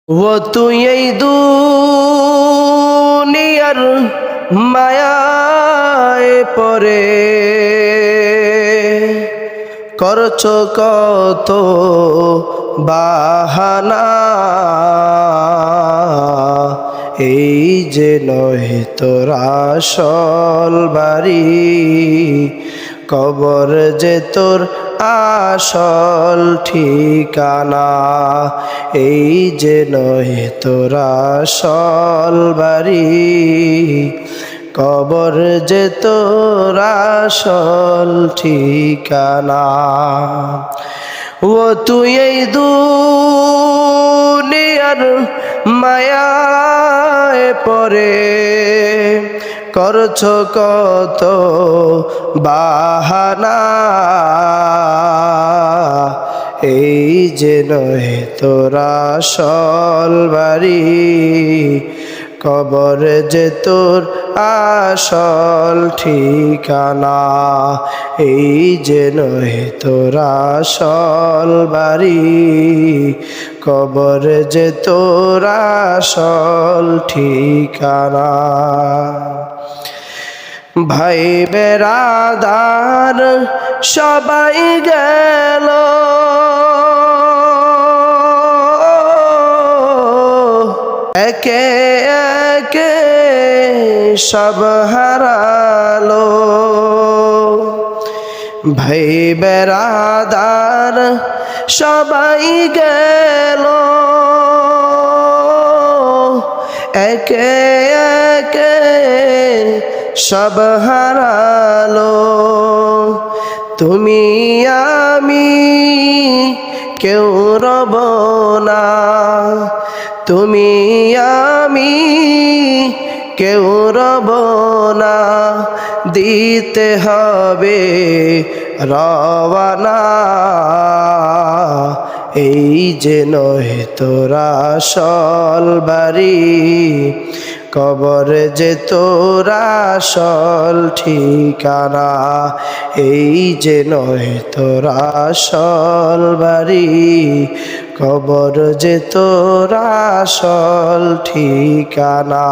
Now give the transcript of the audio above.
ও তুই এই দুনিয়ার মায়ায় পড়ে করছো কত বাহানা, এই যে নহে তোর আসল বাড়ি, কবর যে তোর আসল ঠিকানা। এই যে নহে তোর আসল বাড়ি, কবর যে তোর আসল ঠিকানা। ও তুই এই দুনিয়ার মায়ায় পড়ে করছো কত বাহানা, এই যে নহে তোর আসল বাড়ি, কবর যে তোর আসল ঠিকানা। এই যে নহে তোর আসল বাড়ি, কবর যে তোর আসল ঠিকানা। ভাই বেরাদার সবাই গেল, একে একে সব হারালো। ভাই বেরাদার সবাই গেল, একে একে সব হারালো। তুমি আমি কেউ রব না, তুমি আমি কেউ রব না, দিতে হবে রওয়ানা। এই যে নহে তোর আসল বাড়ি, কবর যে তোর আসল ঠিকানা। এই যে নহে তোর আসল বাড়ি, কবর যে তোর আসল ঠিকানা।